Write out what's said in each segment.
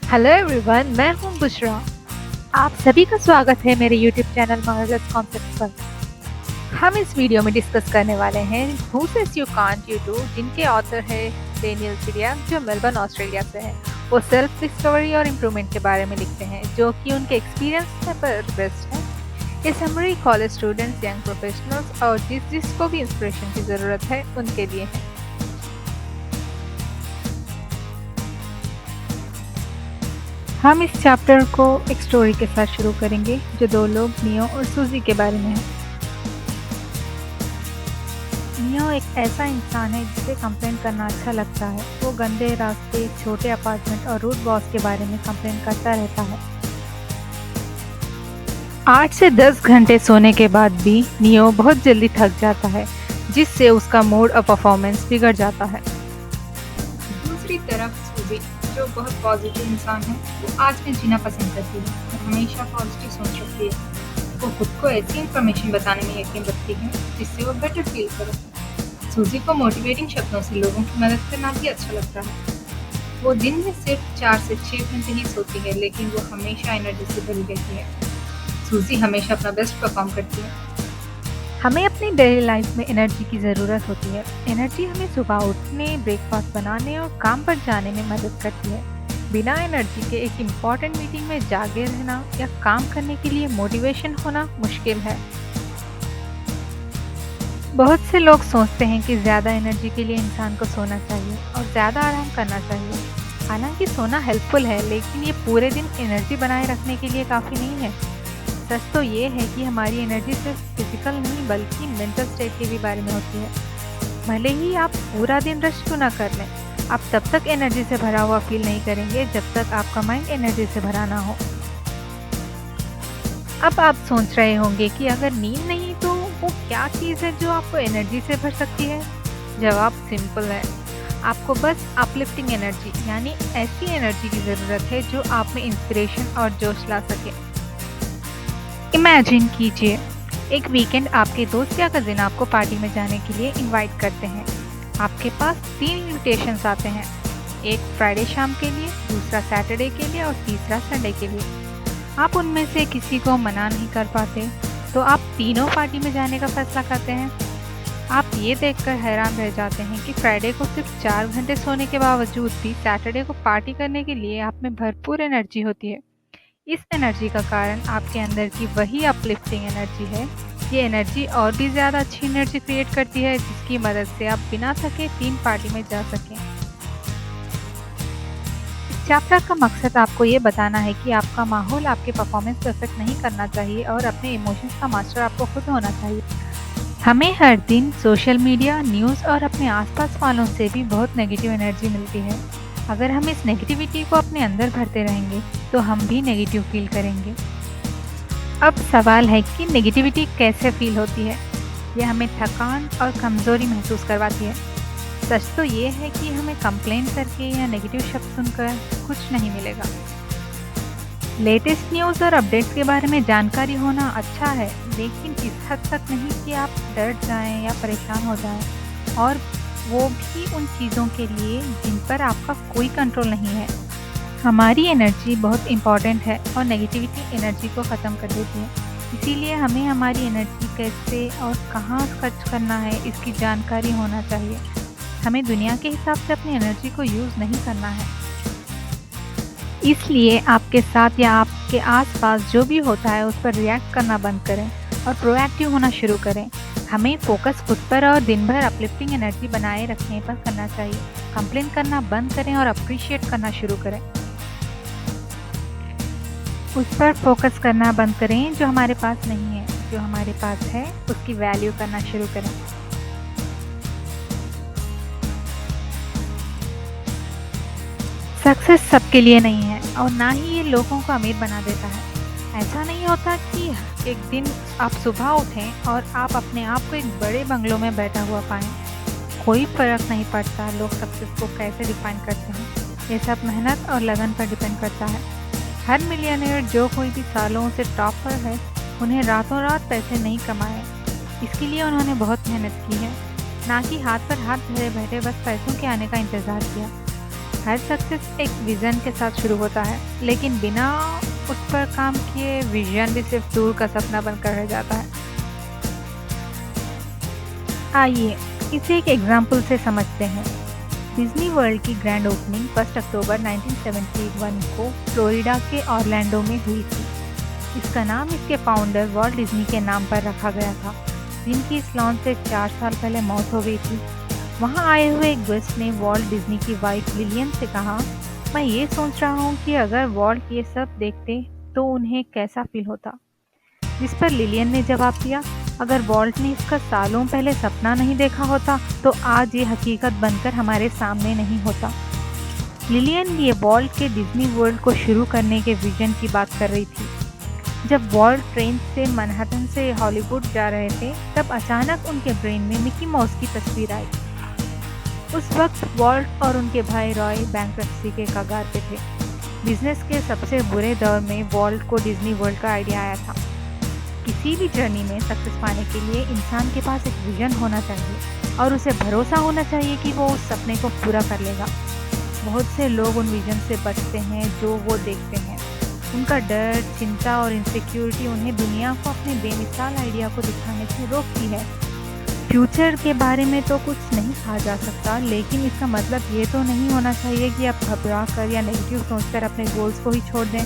Hello everyone, मैं हूं बुशरा। आप सभी का स्वागत है मेरे यूट्यूब चैनल मार्वलस कॉन्सेप्ट पर। हम इस वीडियो में डिस्कस करने वाले हैं who says you can't you do, जिनके ऑथर है डेनियल सिरियाक, जो मेलबर्न ऑस्ट्रेलिया से हैं। वो सेल्फ डिस्कवरी और इम्प्रूवमेंट के बारे में लिखते हैं, जो कि उनके एक्सपीरियंस पर बेस्ड है। ये summary college students, young professionals और जिसको भी इंस्पिरेशन की ज़रूरत है उनके लिए है। हम इस चैप्टर को एक स्टोरी के साथ शुरू करेंगे, जो दो लोग नियो और सूजी के बारे में है। नियो एक ऐसा इंसान है जिसे कंप्लेन करना अच्छा लगता है। वो गंदे रास्ते, छोटे अपार्टमेंट और रूड बॉस के बारे में कंप्लेन करता रहता है। 8 से 10 घंटे सोने के बाद भी नियो बहुत जल्दी थक जाता है, जिससे उसका मूड और परफॉर्मेंस बिगड़ जाता है। दूसरी तरफ सूजी, जो बहुत पॉजिटिव इंसान है, वो आज में जीना पसंद करती है और हमेशा पॉजिटिव सोच रखती है। वो खुद को ऐसी इन्फॉर्मेशन बताने में यकीन रखती है जिससे वो बेटर फील करे। सूजी को मोटिवेटिंग शब्दों से लोगों की मदद करना भी अच्छा लगता है। वो दिन में सिर्फ 4 से 6 घंटे ही सोती है, लेकिन वो हमेशा एनर्जी से भरी रहती है। सूजी हमेशा अपना बेस्ट परफॉर्म करती है। हमें अपनी डेली लाइफ में एनर्जी की ज़रूरत होती है। एनर्जी हमें सुबह उठने, ब्रेकफास्ट बनाने और काम पर जाने में मदद करती है। बिना एनर्जी के एक इम्पॉर्टेंट मीटिंग में जागे रहना या काम करने के लिए मोटिवेशन होना मुश्किल है। बहुत से लोग सोचते हैं कि ज़्यादा एनर्जी के लिए इंसान को सोना चाहिए और ज़्यादा आराम करना चाहिए। हालांकि सोना हेल्पफुल है, लेकिन ये पूरे दिन एनर्जी बनाए रखने के लिए काफ़ी नहीं है। सच तो ये है कि हमारी एनर्जी सिर्फ फिजिकल नहीं बल्कि मेंटल स्टेट के भी बारे में होती है। भले ही आप पूरा दिन रेस्ट क्यों ना कर लें, आप तब तक एनर्जी से भरा हुआ फील नहीं करेंगे जब तक आपका माइंड एनर्जी से भरा ना हो। अब आप सोच रहे होंगे कि अगर नींद नहीं तो वो क्या चीज़ है जो आपको एनर्जी से भर सकती है। जवाब सिंपल है, आपको बस अपलिफ्टिंग एनर्जी यानी ऐसी एनर्जी की ज़रूरत है जो आप में इंस्पिरेशन और जोश ला सके। इमेजिन कीजिए, एक वीकेंड आपके दोस्त या कजिन आपको पार्टी में जाने के लिए इनवाइट करते हैं। आपके पास 3 इनविटेशंस आते हैं, एक फ्राइडे शाम के लिए, दूसरा सैटरडे के लिए और तीसरा संडे के लिए। आप उनमें से किसी को मना नहीं कर पाते, तो आप तीनों पार्टी में जाने का फैसला करते हैं। आप ये देखकर हैरान रह जाते हैं कि फ्राइडे को सिर्फ 4 घंटे सोने के बावजूद भी सैटरडे को पार्टी करने के लिए आप में भरपूर एनर्जी होती है। इस एनर्जी का कारण आपके अंदर की वही अपलिफ्टिंग एनर्जी है। ये एनर्जी और भी ज़्यादा अच्छी एनर्जी क्रिएट करती है, जिसकी मदद से आप बिना थके 3 पार्टी में जा सकें। इस चैप्टर का मकसद आपको ये बताना है कि आपका माहौल आपके परफॉर्मेंस को अफेक्ट नहीं करना चाहिए और अपने इमोशंस का मास्टर आपको खुद होना चाहिए। हमें हर दिन सोशल मीडिया, न्यूज़ और अपने आसपास वालों से भी बहुत नेगेटिव एनर्जी मिलती है। अगर हम इस नेगेटिविटी को अपने अंदर भरते रहेंगे तो हम भी नेगेटिव फील करेंगे। अब सवाल है कि नेगेटिविटी कैसे फील होती है। यह हमें थकान और कमज़ोरी महसूस करवाती है। सच तो ये है कि हमें कंप्लेन करके या नेगेटिव शब्द सुनकर कुछ नहीं मिलेगा। लेटेस्ट न्यूज़ और अपडेट्स के बारे में जानकारी होना अच्छा है, लेकिन इस हद तक नहीं कि आप डर जाएं या परेशान हो जाएं, और वो भी उन चीज़ों के लिए जिन पर आपका कोई कंट्रोल नहीं है। हमारी एनर्जी बहुत इम्पॉर्टेंट है और नेगेटिविटी एनर्जी को ख़त्म कर देती है। इसीलिए हमें हमारी एनर्जी कैसे और कहाँ खर्च करना है इसकी जानकारी होना चाहिए। हमें दुनिया के हिसाब से अपनी एनर्जी को यूज़ नहीं करना है। इसलिए आपके साथ या आपके आसपास जो भी होता है उस पर रिएक्ट करना बंद करें और प्रोएक्टिव होना शुरू करें। हमें फोकस खुद पर और दिन भर अपलिफ्टिंग एनर्जी बनाए रखने पर करना चाहिए। कंप्लेन करना बंद करें और अप्रिशिएट करना शुरू करें। उस पर फोकस करना बंद करें जो हमारे पास नहीं है। जो हमारे पास है उसकी वैल्यू करना शुरू करें। सक्सेस सबके लिए नहीं है और ना ही ये लोगों को अमीर बना देता है। ऐसा नहीं होता कि एक दिन आप सुबह उठें और आप अपने आप को एक बड़े बंगलों में बैठा हुआ पाएं। कोई फ़र्क नहीं पड़ता लोग सक्सेस को कैसे डिफाइन करते हैं। ये सब मेहनत और लगन पर डिपेंड करता है। हर मिलियनेयर जो कोई भी सालों से टॉप पर है, उन्हें रातों रात पैसे नहीं कमाए। इसके लिए उन्होंने बहुत मेहनत की है, ना कि हाथ पर हाथ धरे बैठे बस पैसों के आने का इंतज़ार किया। हर सक्सेस एक विज़न के साथ शुरू होता है, लेकिन बिना उस पर काम किए विज़न भी सिर्फ दूर का सपना बनकर रह जाता है। आइए इसे एक एग्जाम्पल से समझते हैं। डिज्नी वर्ल्ड की ग्रैंड ओपनिंग 1 अक्टूबर 1971 को फ्लोरिडा के ऑरलैंडो में हुई थी। इसका नाम इसके फाउंडर वॉल्ट डिज्नी के नाम पर रखा गया था, जिनकी इस लॉन्च से 4 साल पहले मौत हो गई थी। वहां आए हुए एक गेस्ट ने वॉल्ट डिज्नी की वाइफ लिलियन से कहा, मैं ये सोच रहा हूँ कि अगर वॉल्ट ये सब देखते तो उन्हें कैसा फील होता। जिस पर लिलियन ने जवाब दिया, अगर वॉल्ट ने इसका सालों पहले सपना नहीं देखा होता तो आज ये हकीकत बनकर हमारे सामने नहीं होता। लिलियन ये वॉल्ट के डिज्नी वर्ल्ड को शुरू करने के विजन की बात कर रही थी। जब वॉल्ट ट्रेन से मैनहट्टन से हॉलीवुड जा रहे थे, तब अचानक उनके ब्रेन में मिकी माउस की तस्वीर आई। उस वक्त वॉल्ट और उनके भाई रॉय बैंक्रप्सी के कगार पे थे। बिजनेस के सबसे बुरे दौर में वॉल्ट को डिज्नी वर्ल्ड का आइडिया आया था। किसी भी जर्नी में सक्सेस पाने के लिए इंसान के पास एक विजन होना चाहिए और उसे भरोसा होना चाहिए कि वो उस सपने को पूरा कर लेगा। बहुत से लोग उन विजन से बचते हैं जो वो देखते हैं। उनका डर, चिंता और इनसिक्योरिटी उन्हें दुनिया को अपने बेमिसाल आइडिया को दिखाने से रोकती है। फ्यूचर के बारे में तो कुछ नहीं कहा जा सकता, लेकिन इसका मतलब ये तो नहीं होना चाहिए कि आप घबरा कर या नेगेटिव सोचकर अपने गोल्स को ही छोड़ दें।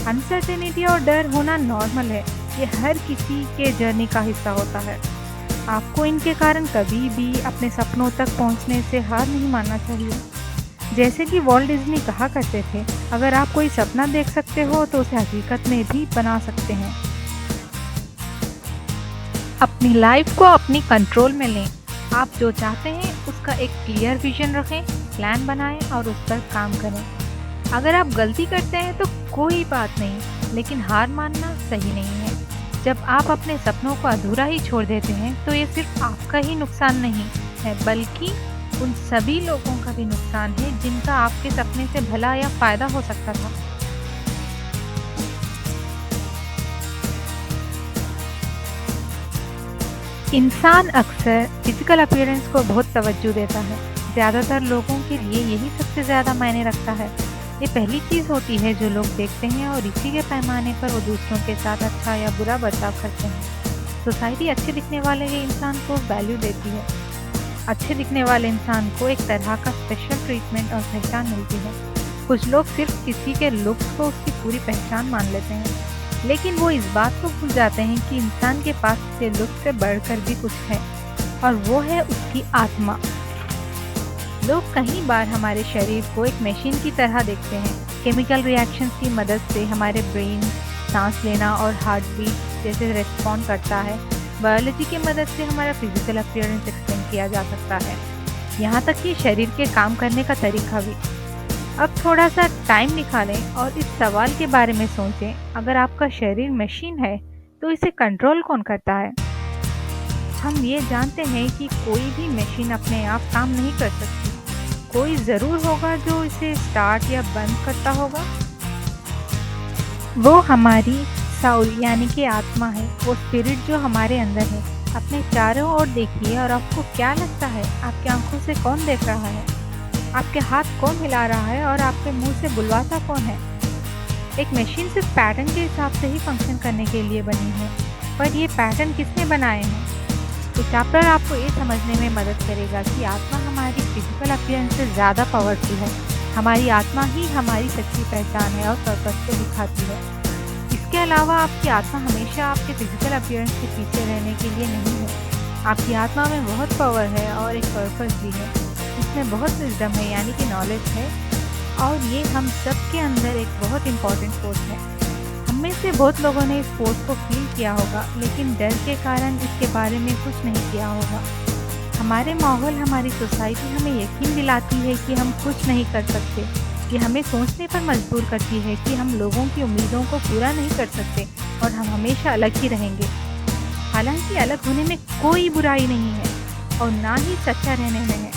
अनसर्टेनिटी और डर होना नॉर्मल है, ये हर किसी के जर्नी का हिस्सा होता है। आपको इनके कारण कभी भी अपने सपनों तक पहुंचने से हार नहीं मानना चाहिए। जैसे कि वॉल्ट डिज्नी कहा करते थे, अगर आप कोई सपना देख सकते हो तो उसे हकीकत में भी बना सकते हैं। अपनी लाइफ को अपनी कंट्रोल में लें। आप जो चाहते हैं उसका एक क्लियर विजन रखें, प्लान बनाएं और उस पर काम करें। अगर आप गलती करते हैं तो कोई बात नहीं, लेकिन हार मानना सही नहीं है। जब आप अपने सपनों को अधूरा ही छोड़ देते हैं तो ये सिर्फ आपका ही नुकसान नहीं है, बल्कि उन सभी लोगों का भी नुकसान है जिनका आपके सपने से भला या फायदा हो सकता था। इंसान अक्सर फिजिकल अपीयरेंस को बहुत तवज्जो देता है। ज़्यादातर लोगों के लिए यही सबसे ज़्यादा मायने रखता है। ये पहली चीज़ होती है जो लोग देखते हैं और इसी के पैमाने पर वो दूसरों के साथ अच्छा या बुरा बर्ताव करते हैं। सोसाइटी अच्छे दिखने वाले इंसान को वैल्यू देती है। अच्छे दिखने वाले इंसान को एक तरह का स्पेशल ट्रीटमेंट और पहचान मिलती है। कुछ लोग सिर्फ किसी के लुक्स को उसकी पूरी पहचान मान लेते हैं, लेकिन वो इस बात को भूल जाते हैं कि इंसान के पास उसके लुक्स से बढ़कर भी कुछ है, और वो है उसकी आत्मा। लोग कई बार हमारे शरीर को एक मशीन की तरह देखते हैं। केमिकल रिएक्शंस की मदद से हमारे ब्रेन सांस लेना और हार्ट बीट जैसे रेस्पॉन्ड करता है। बायोलॉजी की मदद से हमारा फिजिकल अपीयरेंस एक्सप्लेन किया जा सकता है, यहाँ तक कि शरीर के काम करने का तरीका भी। अब थोड़ा सा टाइम निकालें और इस सवाल के बारे में सोचें, अगर आपका शरीर मशीन है तो इसे कंट्रोल कौन करता है? हम ये जानते हैं कि कोई भी मशीन अपने आप काम नहीं कर सकती। कोई ज़रूर होगा जो इसे स्टार्ट या बंद करता होगा। वो हमारी साउल यानी कि आत्मा है, वो स्पिरिट जो हमारे अंदर है। अपने चारों ओर देखिए और आपको क्या लगता है? आपकी आंखों से कौन देख रहा है? आपके हाथ कौन हिला रहा है और आपके मुंह से बुलवाता कौन है? एक मशीन सिर्फ पैटर्न के हिसाब से ही फंक्शन करने के लिए बनी है, पर ये पैटर्न किसने बनाए हैं? तो चैप्टर आपको ये समझने में मदद करेगा कि आत्मा हमारी फिजिकल अपीयरेंस से ज़्यादा पावरफुल है। हमारी आत्मा ही हमारी सच्ची पहचान है और पर्पस को दिखाती है। इसके अलावा आपकी आत्मा हमेशा आपके फिजिकल अपीयरेंस के पीछे रहने के लिए नहीं है। आपकी आत्मा में बहुत पावर है और एक पर्पस भी है। इसमें बहुत विजडम है यानी कि नॉलेज है, और ये हम सब के अंदर एक बहुत इम्पॉर्टेंट फोर्स है। हम में से बहुत लोगों ने इस फोर्स को फील किया होगा, लेकिन डर के कारण इसके बारे में कुछ नहीं किया होगा। हमारे माहौल, हमारी सोसाइटी हमें यकीन दिलाती है कि हम कुछ नहीं कर सकते। ये हमें सोचने पर मजबूर करती है कि हम लोगों की उम्मीदों को पूरा नहीं कर सकते और हम हमेशा अलग ही रहेंगे। हालांकि अलग होने में कोई बुराई नहीं है और ना ही सच्चा रहने में है।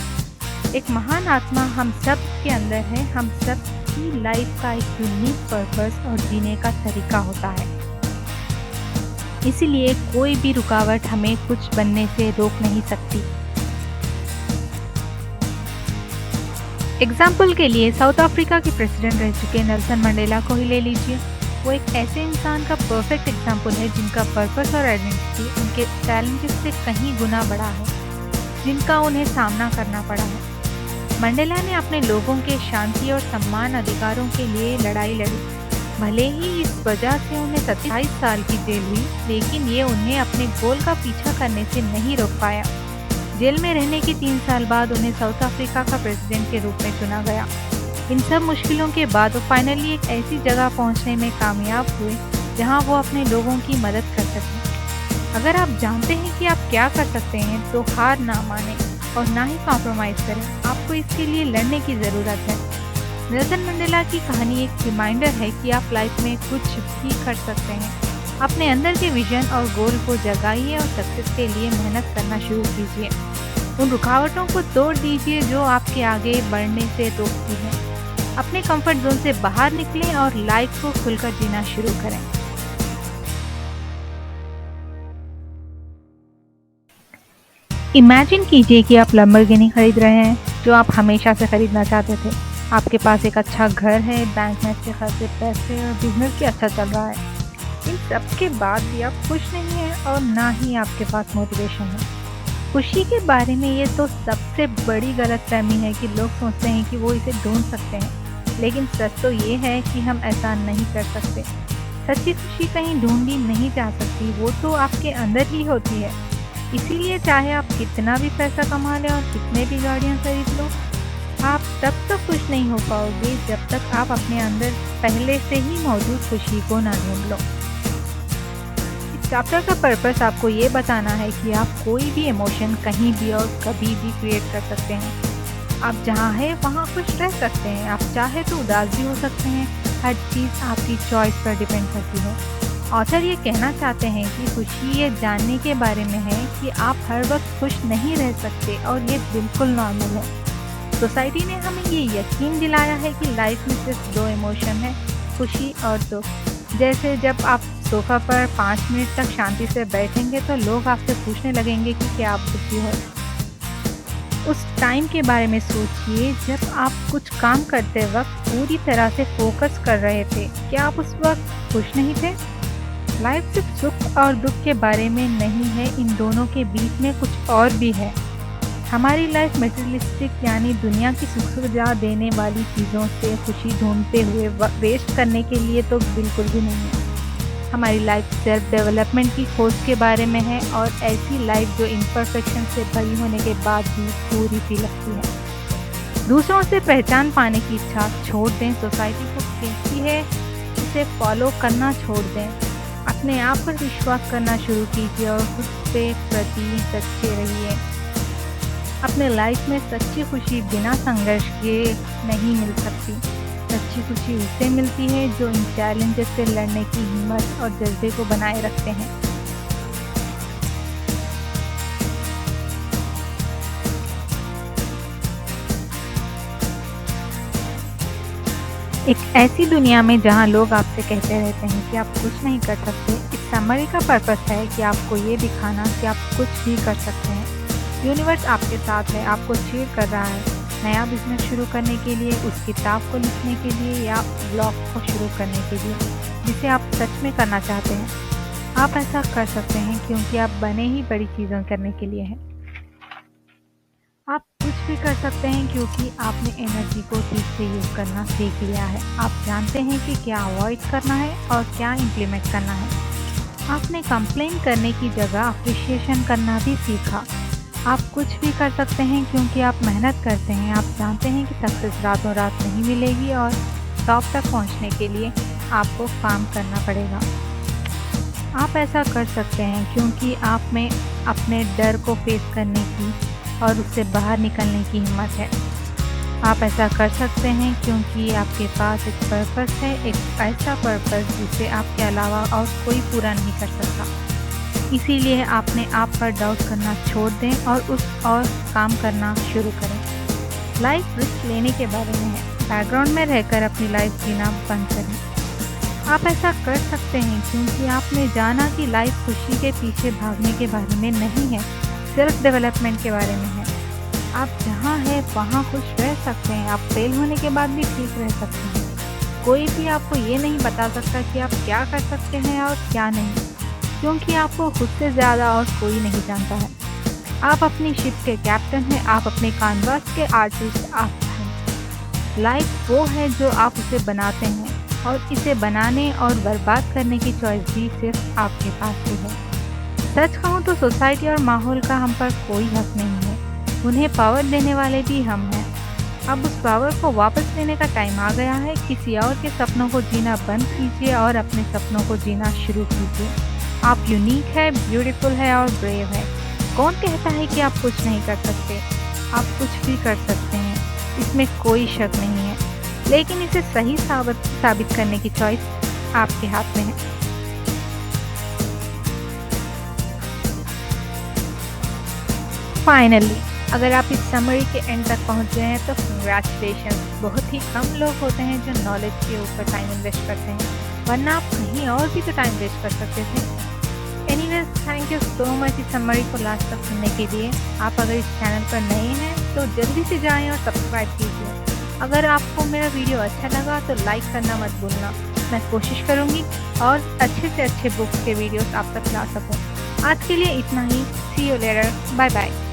एक महान आत्मा हम सब के अंदर है। हम सब की लाइफ का एक यूनिक पर्पस और जीने का तरीका होता है। इसलिए कोई भी रुकावट हमें कुछ बनने से रोक नहीं सकती। एग्जाम्पल के लिए साउथ अफ्रीका के प्रेसिडेंट रह चुके नेल्सन मंडेला को ही ले लीजिए। वो एक ऐसे इंसान का परफेक्ट एग्जाम्पल है जिनका पर्पस और आइडेंटिटी उनके चैलेंजेस से कहीं गुना बड़ा है, जिनका उन्हें सामना करना पड़ा है। मंडेला ने अपने लोगों के शांति और सम्मान अधिकारों के लिए लड़ाई लड़ी। भले ही इस वजह से उन्हें 27 साल की जेल हुई, लेकिन ये उन्हें अपने गोल का पीछा करने से नहीं रोक पाया। जेल में रहने के 3 साल बाद उन्हें साउथ अफ्रीका का प्रेसिडेंट के रूप में चुना गया। इन सब मुश्किलों के बाद वो फाइनली एक ऐसी जगह पहुंचने में कामयाब हुए जहां वो अपने लोगों की मदद कर सकें। अगर आप जानते हैं कि आप क्या कर सकते हैं तो हार ना मानें और ना ही कॉम्प्रोमाइज़ करें। आपको इसके लिए लड़ने की ज़रूरत है। नेल्सन मंडेला की कहानी एक रिमाइंडर है कि आप लाइफ में कुछ भी कर सकते हैं। अपने अंदर के विजन और गोल को जगाइए और सक्सेस के लिए मेहनत करना शुरू कीजिए। उन रुकावटों को तोड़ दीजिए जो आपके आगे बढ़ने से रोकती हैं। अपने कंफर्ट जोन से बाहर निकलें और लाइफ को खुलकर जीना शुरू करें। इमेजिन कीजिए कि आप लैम्बोर्गिनी खरीद रहे हैं जो आप हमेशा से खरीदना चाहते थे। आपके पास एक अच्छा घर है, बैंक में अच्छे खासे पैसे और बिजनेस भी अच्छा चल रहा है। इन सब के बाद भी आप खुश नहीं हैं और ना ही आपके पास मोटिवेशन है। खुशी के बारे में ये तो सबसे बड़ी गलतफहमी है कि लोग सोचते हैं कि वो इसे ढूंढ सकते हैं, लेकिन सच तो ये है कि हम ऐसा नहीं कर सकते। सच्ची खुशी कहीं ढूंढी नहीं जा सकती, वो तो आपके अंदर ही होती है। इसीलिए चाहे आप कितना भी पैसा कमा लें और कितने भी गाड़ियाँ खरीद लो, आप तब तक खुश नहीं हो पाओगे जब तक आप अपने अंदर पहले से ही मौजूद खुशी को ना ढूंढ लो। इस चैप्टर का पर्पस आपको ये बताना है कि आप कोई भी इमोशन कहीं भी और कभी भी क्रिएट कर सकते हैं। आप जहाँ हैं वहाँ खुश रह सकते हैं। आप चाहे तो उदास भी हो सकते हैं। हर चीज़ आपकी चॉइस पर डिपेंड करती है। ऑथर ये कहना चाहते हैं कि खुशी ये जानने के बारे में है कि आप हर वक्त खुश नहीं रह सकते और ये बिल्कुल नॉर्मल है। सोसाइटी ने हमें ये यकीन दिलाया है कि लाइफ में सिर्फ 2 इमोशन है, खुशी और दुख। जैसे जब आप सोफ़ा पर 5 मिनट तक शांति से बैठेंगे तो लोग आपसे पूछने लगेंगे कि क्या आप दुखी हो। उस टाइम के बारे में सोचिए जब आप कुछ काम करते वक्त पूरी तरह से फोकस कर रहे थे। क्या आप उस वक्त खुश नहीं थे? लाइफ सिर्फ सुख और दुख के बारे में नहीं है, इन दोनों के बीच में कुछ और भी है। हमारी लाइफ मटेरियलिस्टिक यानी दुनिया की सुख सुविधा देने वाली चीज़ों से खुशी ढूंढते हुए वेस्ट करने के लिए तो बिल्कुल भी नहीं है। हमारी लाइफ सेल्फ डेवलपमेंट की खोज के बारे में है और ऐसी लाइफ जो इम्परफेक्शन से भरी होने के बाद भी पूरी सी लगती है। दूसरों से पहचान पाने की इच्छा छोड़ दें। सोसाइटी को कहती है उसे फॉलो करना छोड़ दें। अपने आप पर विश्वास करना शुरू कीजिए और खुद के प्रति सच्चे रहिए। अपने लाइफ में सच्ची खुशी बिना संघर्ष किए नहीं मिल सकती। सच्ची खुशी उससे मिलती है जो इन चैलेंजेस से लड़ने की हिम्मत और जज्बे को बनाए रखते हैं। एक ऐसी दुनिया में जहां लोग आपसे कहते रहते हैं कि आप कुछ नहीं कर सकते, इस समरी का पर्पस है कि आपको ये दिखाना कि आप कुछ भी कर सकते हैं। यूनिवर्स आपके साथ है, आपको चीयर कर रहा है। नया बिजनेस शुरू करने के लिए, उस किताब को लिखने के लिए या ब्लॉग को शुरू करने के लिए जिसे आप सच में करना चाहते हैं। आप ऐसा कर सकते हैं क्योंकि आप बने ही बड़ी चीज़ें करने के लिए हैं। आप कुछ भी कर सकते हैं क्योंकि आपने एनर्जी को ठीक से यूज़ करना सीख लिया है। आप जानते हैं कि क्या अवॉइड करना है और क्या इम्प्लीमेंट करना है। आपने कंप्लेन करने की जगह अप्रिशिएशन करना भी सीखा। आप कुछ भी कर सकते हैं क्योंकि आप मेहनत करते हैं। आप जानते हैं कि सक्सेस रातों रात नहीं मिलेगी और टॉप तक पहुंचने के लिए आपको काम करना पड़ेगा। आप ऐसा कर सकते हैं क्योंकि आप में अपने डर को फेस करने की और उससे बाहर निकलने की हिम्मत है। आप ऐसा कर सकते हैं क्योंकि आपके पास एक पर्पस है, एक ऐसा पर्पस जिसे आपके अलावा और कोई पूरा नहीं कर सकता। इसीलिए आपने आप पर डाउट करना छोड़ दें और उस और काम करना शुरू करें। लाइफ रिस्क लेने के बारे में है। बैकग्राउंड में रहकर अपनी लाइफ जीना बंद करें। आप ऐसा कर सकते हैं क्योंकि आपने जाना कि लाइफ खुशी के पीछे भागने के बारे में नहीं है, सेल्फ डेवलपमेंट के बारे में है। आप जहाँ हैं वहाँ खुश रह सकते हैं। आप फेल होने के बाद भी ठीक रह सकते हैं। कोई भी आपको ये नहीं बता सकता कि आप क्या कर सकते हैं और क्या नहीं, क्योंकि आपको खुद से ज़्यादा और कोई नहीं जानता है। आप अपनी शिप के कैप्टन हैं, आप अपने कैनवास के आर्टिस्ट आप हैं। लाइफ वो है जो आप उसे बनाते हैं, और इसे बनाने और बर्बाद करने की चॉइस भी सिर्फ आपके पास ही है। सच कहूँ तो सोसाइटी और माहौल का हम पर कोई हक नहीं है। उन्हें पावर देने वाले भी हम हैं। अब उस पावर को वापस लेने का टाइम आ गया है। किसी और के सपनों को जीना बंद कीजिए और अपने सपनों को जीना शुरू कीजिए। आप यूनिक है, ब्यूटीफुल है और ब्रेव है। कौन कहता है कि आप कुछ नहीं कर सकते? आप कुछ भी कर सकते हैं, इसमें कोई शक नहीं है। लेकिन इसे सही साबित करने की चॉइस आपके हाथ में है। फाइनली, अगर आप इस समरी के एंड तक पहुंच गए हैं तो कंग्रेचुलेशन। बहुत ही कम लोग होते हैं जो नॉलेज के ऊपर टाइम इन्वेस्ट करते हैं, वरना आप कहीं और भी तो टाइम वेस्ट कर सकते थे। Anyways, thank you so much इस समरी को लास्ट तक सुनने के लिए। आप अगर इस चैनल पर नए हैं तो जल्दी से जाएं और सब्सक्राइब कीजिए। अगर आपको मेरा वीडियो अच्छा लगा तो लाइक करना मत भूलना। मैं कोशिश करूँगी और अच्छे से अच्छे बुक्स के वीडियोस आप तक ला सकूँ। आज के लिए इतना ही। सी यू लेटर, बाय बाय।